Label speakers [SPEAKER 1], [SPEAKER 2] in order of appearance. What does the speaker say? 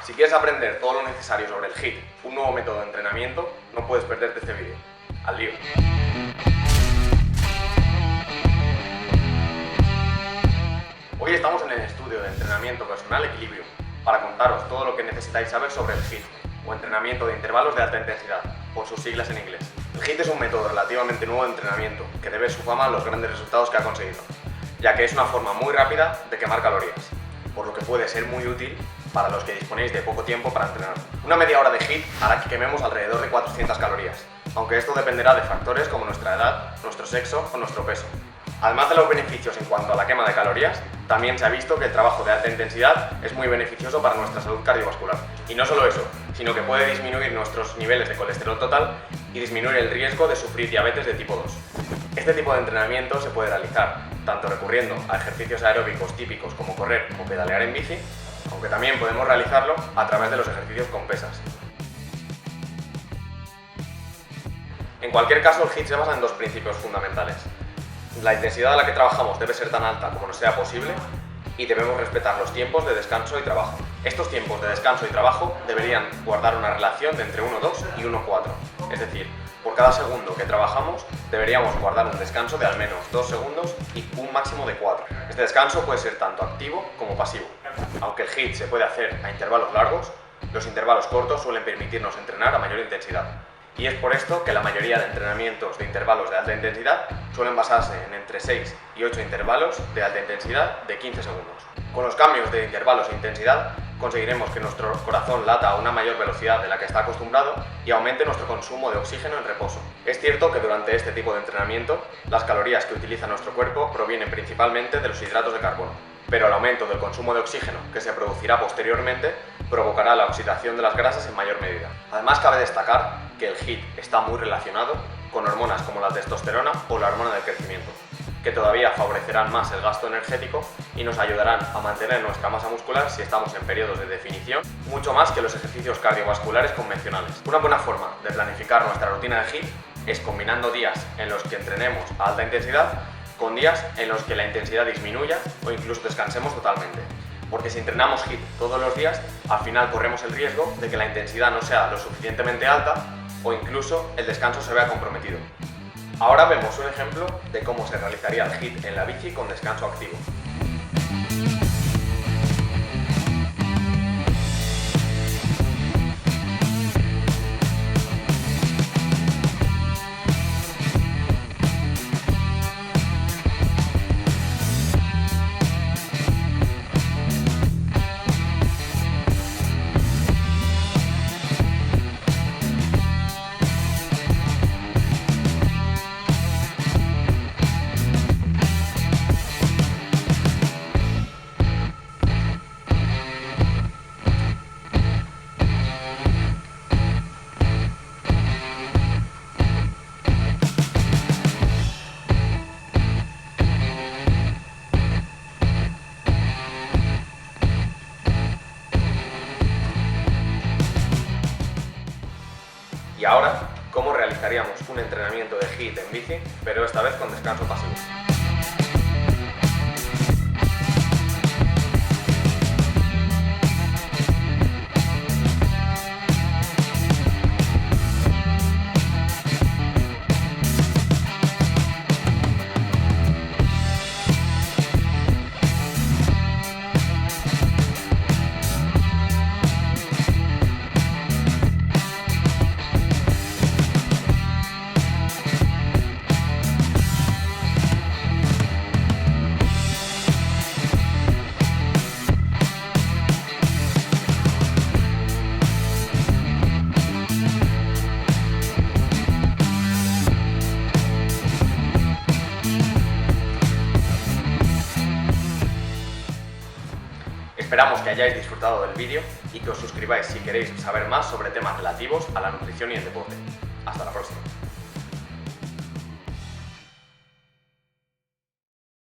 [SPEAKER 1] Si quieres aprender todo lo necesario sobre el HIIT, un nuevo método de entrenamiento, no puedes perderte este vídeo. ¡Al lío! Hoy estamos en el estudio de entrenamiento personal Equilibrium para contaros todo lo que necesitáis saber sobre el HIIT, o entrenamiento de intervalos de alta intensidad, por sus siglas en inglés. El HIIT es un método relativamente nuevo de entrenamiento que debe su fama a los grandes resultados que ha conseguido, ya que es una forma muy rápida de quemar calorías, por lo que puede ser muy útil para los que disponéis de poco tiempo para entrenar. Una media hora de HIIT hará que quememos alrededor de 400 calorías, aunque esto dependerá de factores como nuestra edad, nuestro sexo o nuestro peso. Además de los beneficios en cuanto a la quema de calorías, también se ha visto que el trabajo de alta intensidad es muy beneficioso para nuestra salud cardiovascular. Y no solo eso, sino que puede disminuir nuestros niveles de colesterol total y disminuir el riesgo de sufrir diabetes de tipo 2. Este tipo de entrenamiento se puede realizar tanto recurriendo a ejercicios aeróbicos típicos como correr o pedalear en bici, aunque también podemos realizarlo a través de los ejercicios con pesas. En cualquier caso, el HIIT se basa en dos principios fundamentales. La intensidad a la que trabajamos debe ser tan alta como nos sea posible y debemos respetar los tiempos de descanso y trabajo. Estos tiempos de descanso y trabajo deberían guardar una relación de entre 1,2 y 1,4, es decir, por cada segundo que trabajamos deberíamos guardar un descanso de al menos 2 segundos y un máximo de 4. Este descanso puede ser tanto activo como pasivo. Aunque el HIIT se puede hacer a intervalos largos, los intervalos cortos suelen permitirnos entrenar a mayor intensidad. Y es por esto que la mayoría de entrenamientos de intervalos de alta intensidad suelen basarse en entre 6 y 8 intervalos de alta intensidad de 15 segundos. Con los cambios de intervalos e intensidad conseguiremos que nuestro corazón lata a una mayor velocidad de la que está acostumbrado y aumente nuestro consumo de oxígeno en reposo. Es cierto que durante este tipo de entrenamiento las calorías que utiliza nuestro cuerpo provienen principalmente de los hidratos de carbono, pero el aumento del consumo de oxígeno que se producirá posteriormente provocará la oxidación de las grasas en mayor medida. Además, cabe destacar que el HIIT está muy relacionado con hormonas como la testosterona o la hormona del crecimiento, que todavía favorecerán más el gasto energético y nos ayudarán a mantener nuestra masa muscular si estamos en periodos de definición, mucho más que los ejercicios cardiovasculares convencionales. Una buena forma de planificar nuestra rutina de HIIT es combinando días en los que entrenemos a alta intensidad con días en los que la intensidad disminuya o incluso descansemos totalmente. Porque si entrenamos HIIT todos los días, al final corremos el riesgo de que la intensidad no sea lo suficientemente alta o incluso el descanso se vea comprometido. Ahora vemos un ejemplo de cómo se realizaría el HIIT en la bici con descanso activo. Y ahora, ¿cómo realizaríamos un entrenamiento de HIIT en bici, pero esta vez con descanso pasivo? Esperamos que hayáis disfrutado del vídeo y que os suscribáis si queréis saber más sobre temas relativos a la nutrición y el deporte. Hasta la próxima.